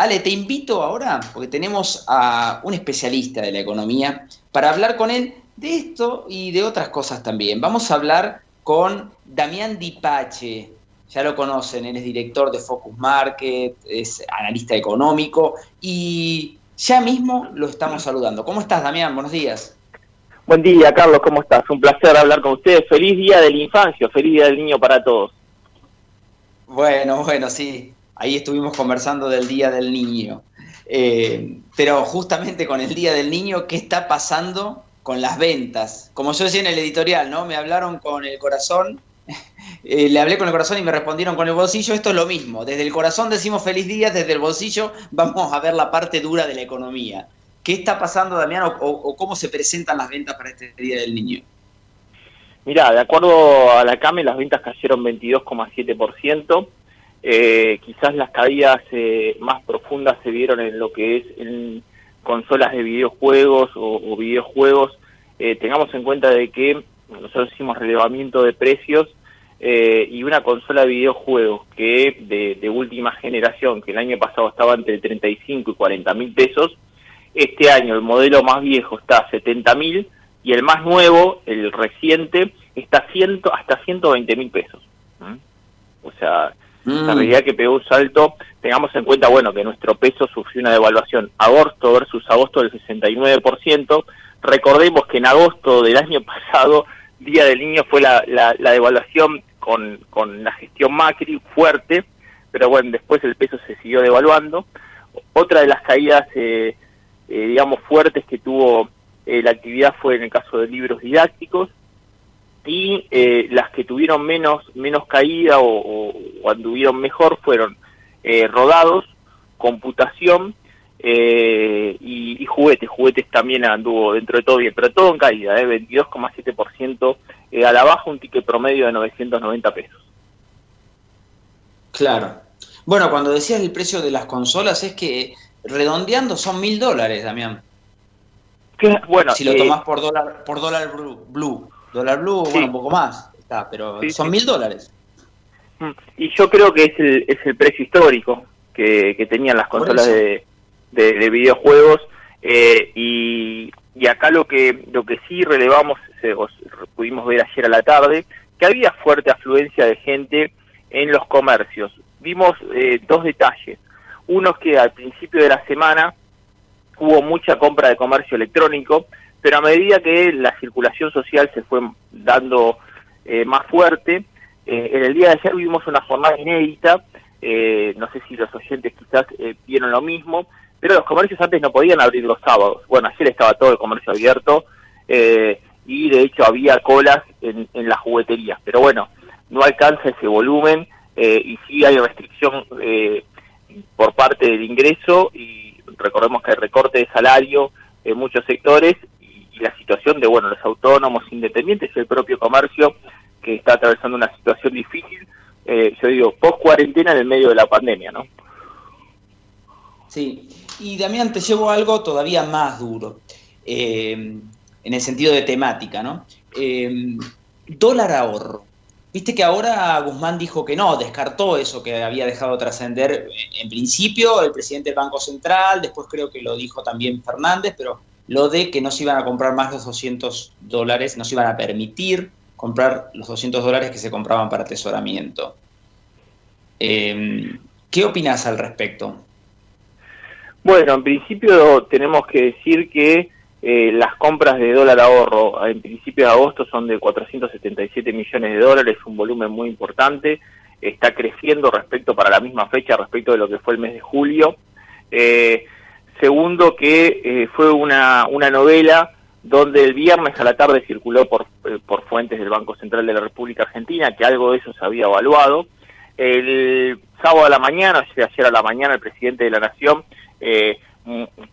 Ale, te invito ahora, porque tenemos a un especialista de la economía, para hablar con él de esto y de otras cosas también. Vamos a hablar con Damián Di Pace. Ya lo conocen, él es director de Focus Market, es analista económico y ya mismo lo estamos saludando. ¿Cómo estás, Damián? Buenos días. Buen día, Carlos, ¿cómo estás? Un placer hablar con ustedes. Feliz Día de la Infancia, feliz Día del Niño para todos. Bueno, sí. Ahí estuvimos conversando del Día del Niño. Pero justamente con el Día del Niño, ¿qué está pasando con las ventas? Como yo decía en el editorial, ¿no? Me hablaron con el corazón, le hablé con el corazón y me respondieron con el bolsillo. Esto es lo mismo. Desde el corazón decimos feliz día, desde el bolsillo vamos a ver la parte dura de la economía. ¿Qué está pasando, Damián, o cómo se presentan las ventas para este Día del Niño? Mirá, de acuerdo a la CAME, las ventas cayeron 22,7%. Quizás las caídas más profundas se vieron en lo que es en consolas de videojuegos o videojuegos. Tengamos en cuenta de que nosotros hicimos relevamiento de precios y una consola de videojuegos que de última generación, que el año pasado estaba entre 35 y 40 mil pesos, este año el modelo más viejo está a 70 mil y el más nuevo, el reciente, está hasta 120 mil pesos. O sea, la realidad que pegó un salto. Tengamos en cuenta, bueno, que nuestro peso sufrió una devaluación agosto versus agosto del 69%. Recordemos que en agosto del año pasado, Día del Niño, fue la devaluación con la gestión Macri fuerte, pero bueno, después el peso se siguió devaluando. Otra de las caídas, digamos, fuertes que tuvo la actividad fue en el caso de libros didácticos, y las que tuvieron menos caída o anduvieron mejor fueron rodados, computación y juguetes también anduvo dentro de todo bien, pero todo en caída, 22,7% a la baja, un ticket promedio de 990 pesos. Claro. Bueno, cuando decías el precio de las consolas, es que redondeando son $1.000, Damián. Bueno, si lo tomás por dólar blue. Dólar blue, sí, bueno, un poco más, está, pero sí, son sí. $1.000. Y yo creo que es el precio histórico que tenían las consolas de videojuegos, y acá lo que sí relevamos, pudimos ver ayer a la tarde, que había fuerte afluencia de gente en los comercios. Vimos dos detalles. Uno es que al principio de la semana hubo mucha compra de comercio electrónico, pero a medida que la circulación social se fue dando más fuerte, en el día de ayer vimos una jornada inédita. No sé si los oyentes quizás vieron lo mismo, pero los comercios antes no podían abrir los sábados. Bueno, ayer estaba todo el comercio abierto, y de hecho había colas en las jugueterías, pero bueno, no alcanza ese volumen, y sí hay restricción por parte del ingreso, y recordemos que hay recorte de salario en muchos sectores, y la situación de, bueno, los autónomos, independientes y el propio comercio, que está atravesando una situación difícil, yo digo, post-cuarentena en el medio de la pandemia, ¿no? Sí, y Damián, te llevo algo todavía más duro, en el sentido de temática, ¿no? Dólar ahorro. Viste que ahora Guzmán dijo que no, descartó eso que había dejado trascender en principio el presidente del Banco Central, después creo que lo dijo también Fernández, pero lo de que no se iban a comprar más los $200, no se iban a permitir comprar los $200 que se compraban para atesoramiento. ¿Qué opinás al respecto? Bueno, en principio tenemos que decir que las compras de dólar ahorro en principio de agosto son de 477 millones de dólares, un volumen muy importante, está creciendo para la misma fecha, respecto de lo que fue el mes de julio. Segundo, que fue una novela donde el viernes a la tarde circuló por fuentes del Banco Central de la República Argentina que algo de eso se había evaluado. El sábado a la mañana, ayer a la mañana, el presidente de la Nación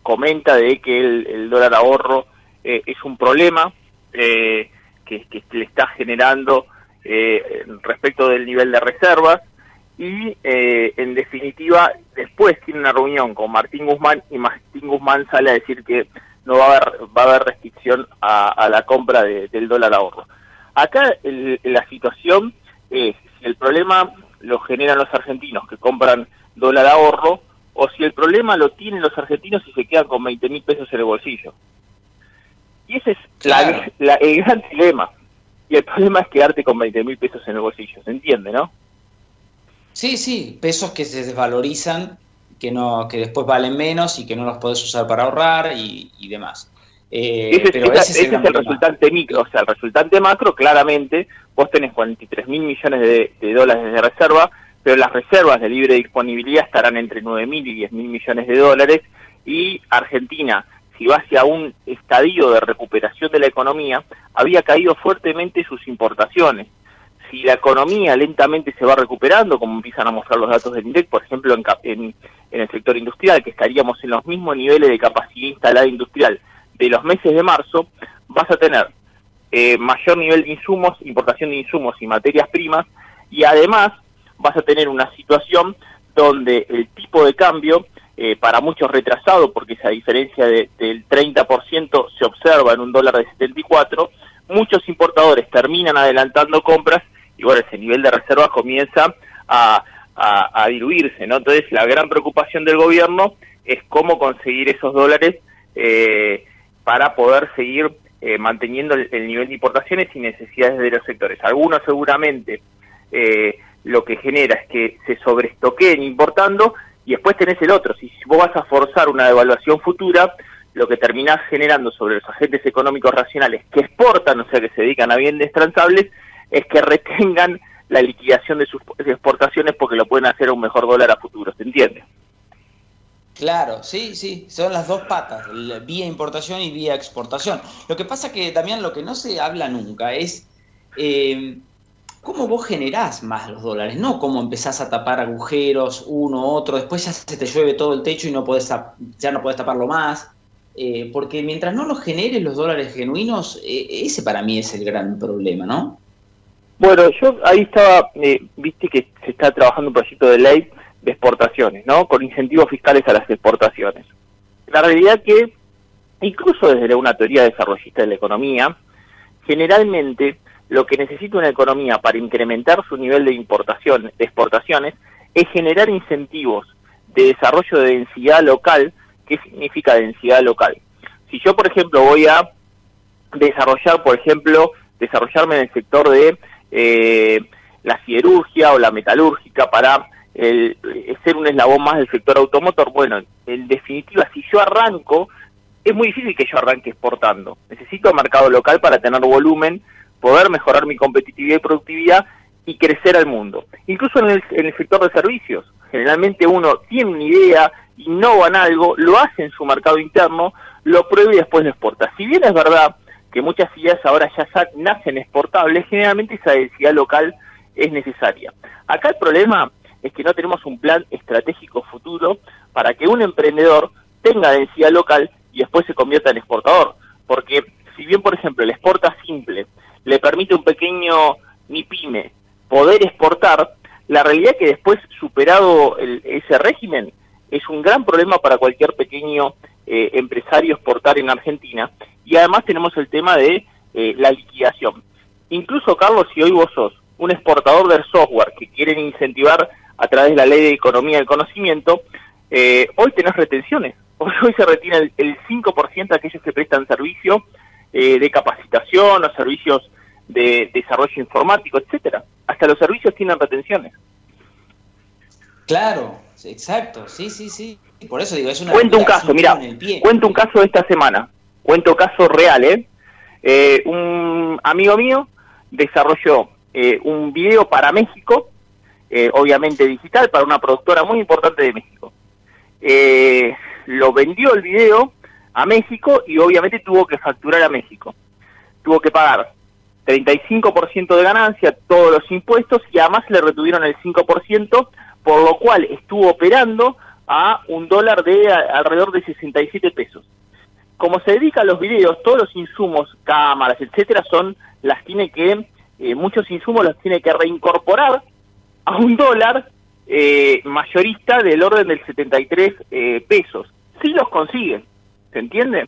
comenta de que el dólar ahorro es un problema que le está generando respecto del nivel de reservas, y en definitiva después tiene una reunión con Martín Guzmán, y Martín Guzmán sale a decir que no va a haber restricción a la compra del dólar ahorro. Acá la situación es, si el problema lo generan los argentinos que compran dólar ahorro, o si el problema lo tienen los argentinos y se quedan con 20.000 pesos en el bolsillo. Y ese es Claro. el gran dilema. Y el problema es quedarte con 20.000 pesos en el bolsillo, ¿se entiende, no? Sí, sí, pesos que se desvalorizan, que después valen menos y que no los podés usar para ahorrar y demás. Pero ese es el gran problema. Resultante micro. O sea, el resultante macro, claramente, vos tenés 43.000 millones de dólares de reserva, pero las reservas de libre disponibilidad estarán entre 9.000 y 10.000 millones de dólares, y Argentina, si va hacia un estadio de recuperación de la economía, había caído fuertemente sus importaciones. Si la economía lentamente se va recuperando, como empiezan a mostrar los datos del INDEC, por ejemplo, en el sector industrial, que estaríamos en los mismos niveles de capacidad instalada industrial de los meses de marzo, vas a tener mayor nivel de insumos, importación de insumos y materias primas, y además vas a tener una situación donde el tipo de cambio, para muchos retrasado, porque esa diferencia del 30% se observa en un dólar de 74, muchos importadores terminan adelantando compras, y bueno, ese nivel de reservas comienza a diluirse, ¿no? Entonces, la gran preocupación del gobierno es cómo conseguir esos dólares para poder seguir manteniendo el nivel de importaciones y necesidades de los sectores. Algunos seguramente lo que genera es que se sobreestoqueen importando, y después tenés el otro. Si vos vas a forzar una devaluación futura, lo que terminás generando sobre los agentes económicos racionales que exportan, o sea, que se dedican a bienes transables, es que retengan la liquidación de sus exportaciones porque lo pueden hacer a un mejor dólar a futuro, ¿se entiende? Claro, sí, sí, son las dos patas, vía importación y vía exportación. Lo que pasa que, Damián, lo que no se habla nunca es cómo vos generás más los dólares, no cómo empezás a tapar agujeros, uno, otro, después ya se te llueve todo el techo y ya no podés taparlo más. Porque mientras no los generes los dólares genuinos, ese para mí es el gran problema, ¿no? Bueno, yo ahí estaba, viste que se está trabajando un proyecto de ley de exportaciones, ¿no? Con incentivos fiscales a las exportaciones. La realidad que, incluso desde una teoría desarrollista de la economía, generalmente lo que necesita una economía para incrementar su nivel de exportaciones, es generar incentivos de desarrollo de densidad local. ¿Qué significa densidad local? Si yo, por ejemplo, voy a desarrollarme en el sector de la siderurgia o la metalúrgica para ser un eslabón más del sector automotor, bueno, en definitiva, si yo arranco, es muy difícil que yo arranque exportando. Necesito mercado local para tener volumen, poder mejorar mi competitividad y productividad y crecer al mundo. Incluso en el sector de servicios, generalmente uno tiene una idea, innova en algo, lo hace en su mercado interno, lo prueba y después lo exporta. Si bien es verdad que muchas ideas ahora ya nacen exportables, generalmente esa densidad local es necesaria. Acá el problema es que no tenemos un plan estratégico futuro para que un emprendedor tenga densidad local y después se convierta en exportador. Porque si bien, por ejemplo, el exporta simple le permite a un pequeño MIPYME poder exportar, la realidad es que después, superado ese régimen, es un gran problema para cualquier pequeño empresario exportar en Argentina. Y además tenemos el tema de la liquidación. Incluso, Carlos, si hoy vos sos un exportador del software que quieren incentivar a través de la ley de economía del conocimiento, hoy tenés retenciones. Hoy se retiene el 5% de aquellos que prestan servicio de capacitación o servicios de desarrollo informático, etcétera. Hasta los servicios tienen retenciones. Claro, exacto, sí. Por eso digo, es una... Cuento un caso, mira, cuento un caso de esta semana. Cuento caso real, un amigo mío desarrolló un video para México, obviamente digital, para una productora muy importante de México. Lo vendió el video a México y obviamente tuvo que facturar a México. Tuvo que pagar 35% de ganancia, todos los impuestos, y además le retuvieron el 5%, por lo cual estuvo operando a un dólar de alrededor de 67 pesos. Como se dedica a los videos, todos los insumos, cámaras, etcétera, muchos insumos los tiene que reincorporar a un dólar mayorista del orden del 73 pesos. Sí los consiguen, ¿se entiende?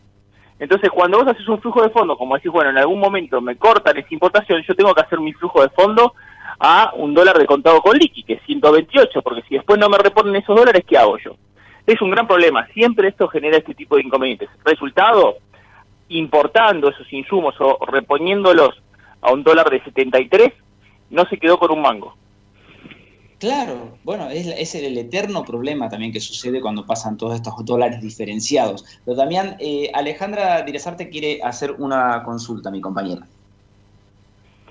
Entonces, cuando vos haces un flujo de fondo, como decís, bueno, en algún momento me cortan esa importación, yo tengo que hacer mi flujo de fondo a un dólar de contado con liqui, que es 128, porque si después no me reponen esos dólares, ¿qué hago yo? Es un gran problema, siempre esto genera este tipo de inconvenientes. Resultado, importando esos insumos o reponiéndolos a un dólar de 73, no se quedó con un mango. Claro, bueno, es el eterno problema también que sucede cuando pasan todos estos dólares diferenciados. Pero también Alejandra Direzarte quiere hacer una consulta, mi compañera.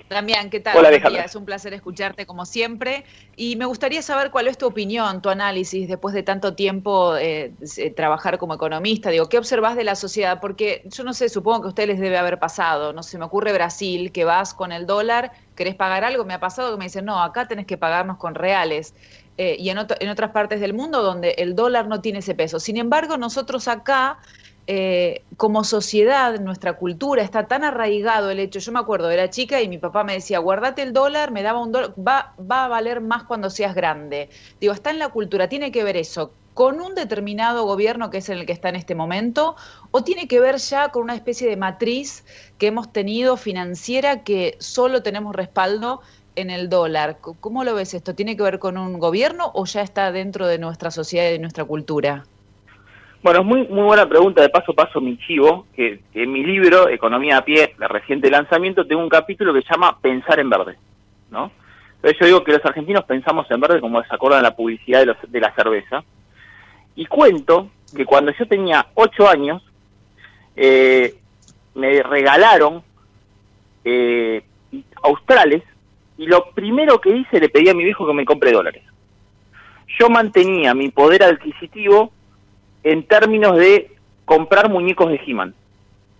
Damián, ¿qué tal? Hola, Buenos días. Alejandra. Es un placer escucharte como siempre. Y me gustaría saber cuál es tu opinión, tu análisis, después de tanto tiempo trabajar como economista. Digo, ¿qué observás de la sociedad? Porque yo no sé, supongo que a ustedes les debe haber pasado. No se me ocurre Brasil, que vas con el dólar, querés pagar algo. Me ha pasado que me dicen, no, acá tenés que pagarnos con reales. Y en otras partes del mundo donde el dólar no tiene ese peso. Sin embargo, nosotros acá... como sociedad, nuestra cultura, está tan arraigado el hecho. Yo me acuerdo, era chica y mi papá me decía, guardate el dólar, me daba un dólar, va a valer más cuando seas grande. Digo, está en la cultura, tiene que ver eso con un determinado gobierno que es el que está en este momento, o tiene que ver ya con una especie de matriz que hemos tenido financiera que solo tenemos respaldo en el dólar. ¿Cómo lo ves esto? ¿Tiene que ver con un gobierno o ya está dentro de nuestra sociedad y de nuestra cultura? Bueno, es muy buena pregunta, de paso a paso mi chivo, que en mi libro, Economía a pie, de reciente lanzamiento, tengo un capítulo que se llama Pensar en verde, ¿no? Entonces yo digo que los argentinos pensamos en verde como se acuerdan la publicidad de la cerveza, y cuento que cuando yo tenía 8 años, me regalaron australes, y lo primero que hice, le pedí a mi viejo que me compre dólares. Yo mantenía mi poder adquisitivo en términos de comprar muñecos de He-Man,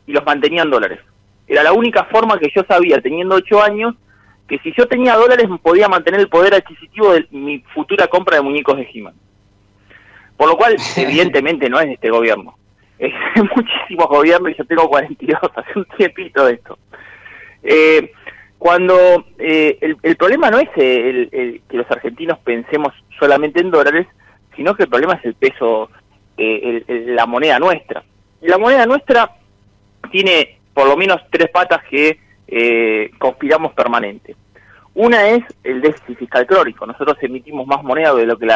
y los mantenía en dólares. Era la única forma que yo sabía, teniendo 8 años, que si yo tenía dólares podía mantener el poder adquisitivo de mi futura compra de muñecos de He-Man. Por lo cual, evidentemente, no es de este gobierno. Es de muchísimos gobiernos, y yo tengo 42, hace un tiempito de esto. Cuando el problema no es que los argentinos pensemos solamente en dólares, sino que el problema es el peso, la moneda nuestra. Y la moneda nuestra tiene por lo menos 3 patas que conspiramos permanente. Una es el déficit fiscal crónico. Nosotros emitimos más moneda de lo que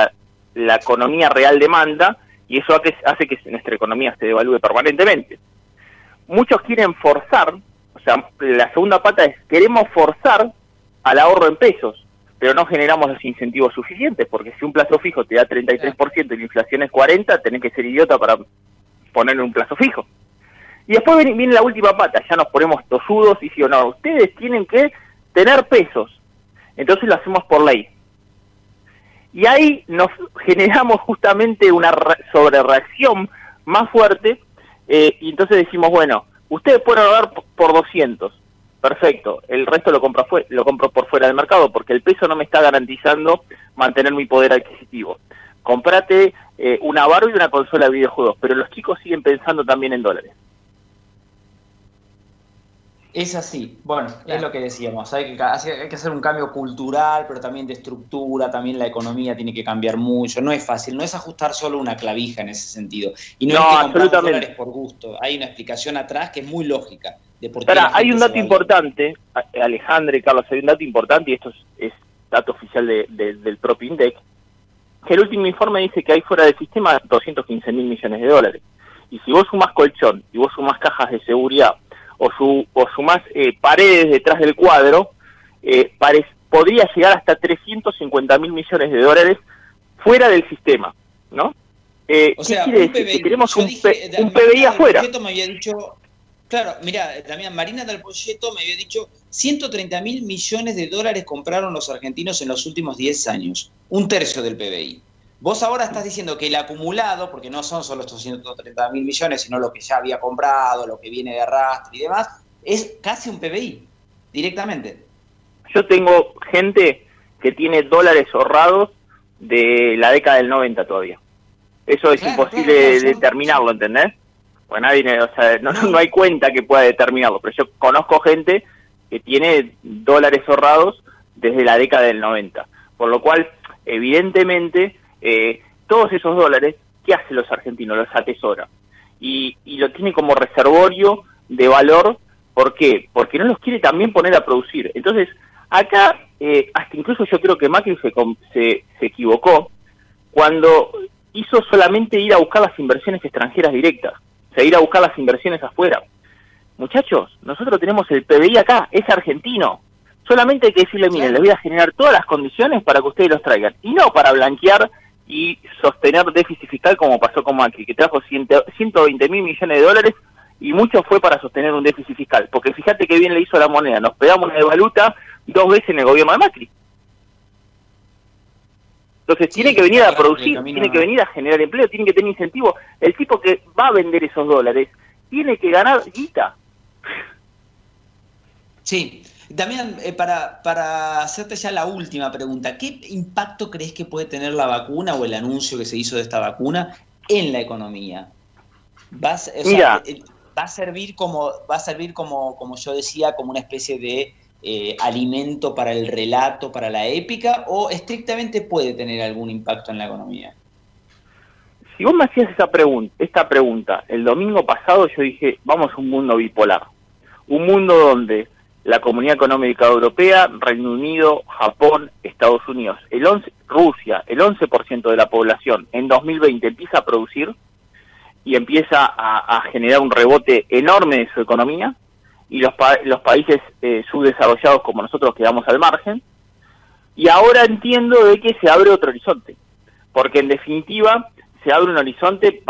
la economía real demanda, y eso hace que nuestra economía se devalúe permanentemente. Muchos quieren forzar, o sea, la segunda pata es, queremos forzar al ahorro en pesos, pero no generamos los incentivos suficientes, porque si un plazo fijo te da 33% y la inflación es 40%, tenés que ser idiota para ponerle un plazo fijo. Y después viene la última pata, ya nos ponemos tosudos y si o no, ustedes tienen que tener pesos, entonces lo hacemos por ley. Y ahí nos generamos justamente una sobrereacción más fuerte, y entonces decimos, bueno, ustedes pueden ahorrar por 200, perfecto, el resto lo compro por fuera del mercado, porque el peso no me está garantizando mantener mi poder adquisitivo. Comprate una Barbie y una consola de videojuegos, pero los chicos siguen pensando también en dólares. Es así, bueno, claro. Es lo que decíamos, hay que hacer un cambio cultural, pero también de estructura, también la economía tiene que cambiar mucho, no es fácil, no es ajustar solo una clavija en ese sentido, y no es que compramos dólares por gusto, hay una explicación atrás que es muy lógica. De por qué hay un dato importante, Alejandra y Carlos, hay un dato importante, y esto es dato oficial del propio INDEC, que el último informe dice que hay fuera del sistema 215.000 millones de dólares, y si vos sumás colchón, y vos sumás cajas de seguridad, o sumás paredes detrás del cuadro, podría llegar hasta 350.000 millones de dólares fuera del sistema, ¿no? O sea, ¿qué quiere decir? Que tenemos un PBI afuera. Me había dicho, claro, mirá, también Marina Del Poyeto me había dicho 130.000 millones de dólares compraron los argentinos en los últimos 10 años, un tercio del PBI. Vos ahora estás diciendo que el acumulado, porque no son solo estos 130.000 millones, sino lo que ya había comprado, lo que viene de arrastre y demás, es casi un PBI, directamente. Yo tengo gente que tiene dólares ahorrados de la década del 90 todavía. Eso es imposible determinarlo, ¿entendés? Pues nadie, o sea, no hay cuenta que pueda determinarlo, pero yo conozco gente que tiene dólares ahorrados desde la década del 90, por lo cual, evidentemente, todos esos dólares, ¿qué hacen los argentinos? Los atesora y lo tiene como reservorio de valor. ¿Por qué? Porque no los quiere también poner a producir. Entonces, acá, hasta incluso yo creo que Macri se equivocó cuando hizo solamente ir a buscar las inversiones extranjeras directas, o sea, ir a buscar las inversiones afuera. Muchachos, nosotros tenemos el PBI acá, es argentino. Solamente hay que decirle, miren, les voy a generar todas las condiciones para que ustedes los traigan. Y no para blanquear y sostener déficit fiscal como pasó con Macri, que trajo 120 mil millones de dólares y mucho fue para sostener un déficit fiscal. Porque fíjate qué bien le hizo a la moneda. Nos pegamos de valuta 2 veces en el gobierno de Macri. Entonces tiene que venir a producir, tiene que venir a generar empleo, tiene que tener incentivo. El tipo que va a vender esos dólares tiene que ganar guita. Sí. Damián, para hacerte ya la última pregunta, ¿qué impacto crees que puede tener la vacuna o el anuncio que se hizo de esta vacuna en la economía? ¿Va a servir como yo decía, como una especie de alimento para el relato, para la épica, o estrictamente puede tener algún impacto en la economía? Si vos me hacías esta pregunta el domingo pasado, yo dije, vamos a un mundo bipolar, un mundo donde la Comunidad Económica Europea, Reino Unido, Japón, Estados Unidos, Rusia, el 11% de la población en 2020 empieza a producir y empieza a generar un rebote enorme de su economía, y los países subdesarrollados como nosotros quedamos al margen, y ahora entiendo de que se abre otro horizonte, porque en definitiva se abre un horizonte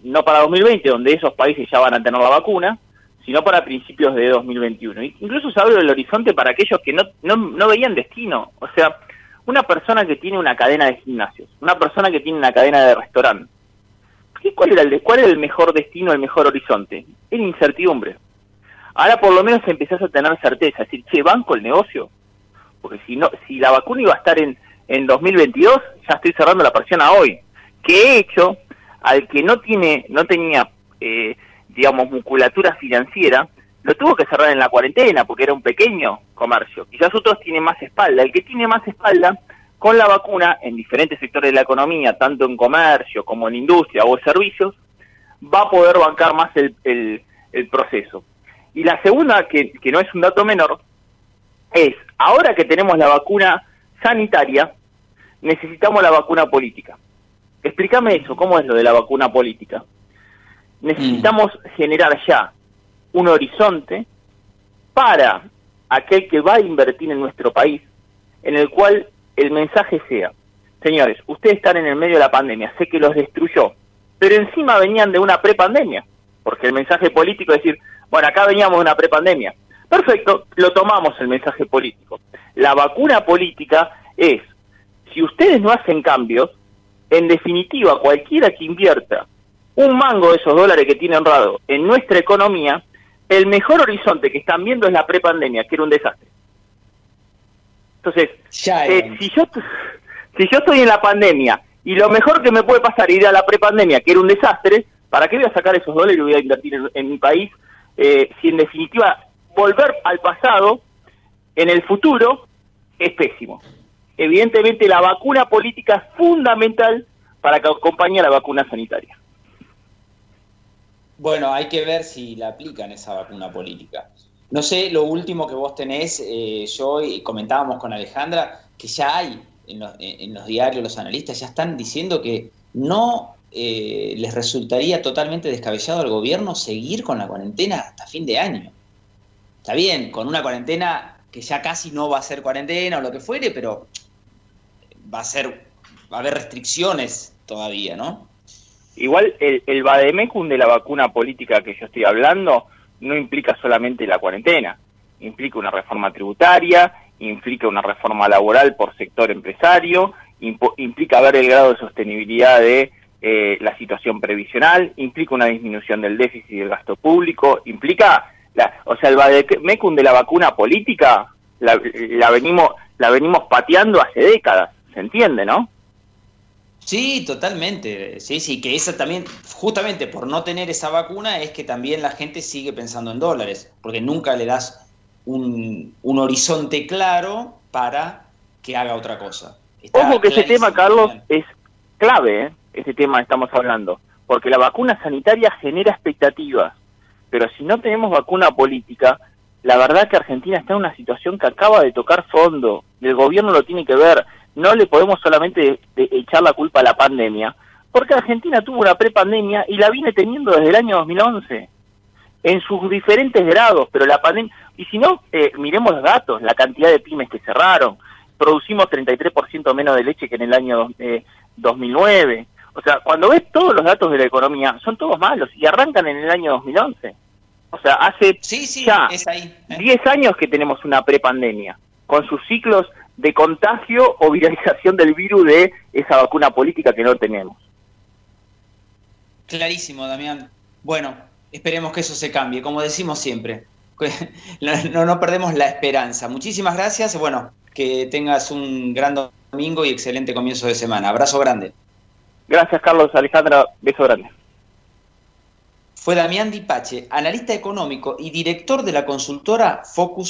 no para 2020, donde esos países ya van a tener la vacuna, sino para principios de 2021. Incluso se abre el horizonte para aquellos que no veían destino. O sea, una persona que tiene una cadena de gimnasios, una persona que tiene una cadena de restaurantes, ¿cuál era el mejor destino, el mejor horizonte? Era incertidumbre. Ahora por lo menos empezás a tener certeza, es decir, che, banco el negocio, porque si la vacuna iba a estar en 2022, ya estoy cerrando la persiana hoy. Que he hecho, al que no tenía digamos, musculatura financiera, lo tuvo que cerrar en la cuarentena porque era un pequeño comercio. Quizás otros tienen más espalda. El que tiene más espalda, con la vacuna, en diferentes sectores de la economía, tanto en comercio como en industria o en servicios, va a poder bancar más el proceso. Y la segunda, que no es un dato menor, es, ahora que tenemos la vacuna sanitaria, necesitamos la vacuna política. Explícame eso, ¿cómo es lo de la vacuna política? Necesitamos generar ya un horizonte para aquel que va a invertir en nuestro país, en el cual el mensaje sea, señores, ustedes están en el medio de la pandemia, sé que los destruyó, pero encima venían de una prepandemia, porque el mensaje político es decir, bueno, acá veníamos de una prepandemia. Perfecto, lo tomamos el mensaje político. La vacuna política es, si ustedes no hacen cambios, en definitiva, cualquiera que invierta un mango de esos dólares que tiene honrado en nuestra economía, el mejor horizonte que están viendo es la prepandemia, que era un desastre. Entonces, si yo estoy en la pandemia y lo mejor que me puede pasar es ir a la prepandemia, que era un desastre, ¿para qué voy a sacar esos dólares y voy a invertir en mi país? Si en definitiva volver al pasado en el futuro es pésimo. Evidentemente la vacuna política es fundamental para que acompañe a la vacuna sanitaria. Bueno, hay que ver si la aplican esa vacuna política. No sé, lo último que vos tenés, yo comentábamos con Alejandra, que ya hay en los diarios, los analistas ya están diciendo que no les resultaría totalmente descabellado al gobierno seguir con la cuarentena hasta fin de año. Está bien, con una cuarentena que ya casi no va a ser cuarentena o lo que fuere, pero va a haber restricciones todavía, ¿no? Igual el vademecum de la vacuna política que yo estoy hablando no implica solamente la cuarentena, implica una reforma tributaria, implica una reforma laboral por sector empresario, implica ver el grado de sostenibilidad de la situación previsional, implica una disminución del déficit y del gasto público, implica, el vademecum de la vacuna política la venimos pateando hace décadas, ¿se entiende, no? Sí, totalmente. Sí, que esa también, justamente por no tener esa vacuna, es que también la gente sigue pensando en dólares, porque nunca le das un horizonte claro para que haga otra cosa. Ojo que ese tema, Carlos, es clave, ese tema que estamos hablando, porque la vacuna sanitaria genera expectativas, pero si no tenemos vacuna política, la verdad que Argentina está en una situación que acaba de tocar fondo, y el gobierno lo tiene que ver. No le podemos solamente echar la culpa a la pandemia, Porque Argentina tuvo una prepandemia y la viene teniendo desde el año 2011, en sus diferentes grados, pero la pandemia... Y si no, miremos los datos, la cantidad de pymes que cerraron, producimos 33% menos de leche que en el año 2009. O sea, cuando ves todos los datos de la economía, son todos malos y arrancan en el año 2011. O sea, hace ya es ahí, 10 años que tenemos una prepandemia, con sus ciclos de contagio o viralización del virus de esa vacuna política que no tenemos. Clarísimo, Damián. Bueno, esperemos que eso se cambie, como decimos siempre. No perdemos la esperanza. Muchísimas gracias. Bueno, que tengas un gran domingo y excelente comienzo de semana. Abrazo grande. Gracias, Carlos. Alejandra, beso grande. Fue Damián Di Pace, analista económico y director de la consultora Focus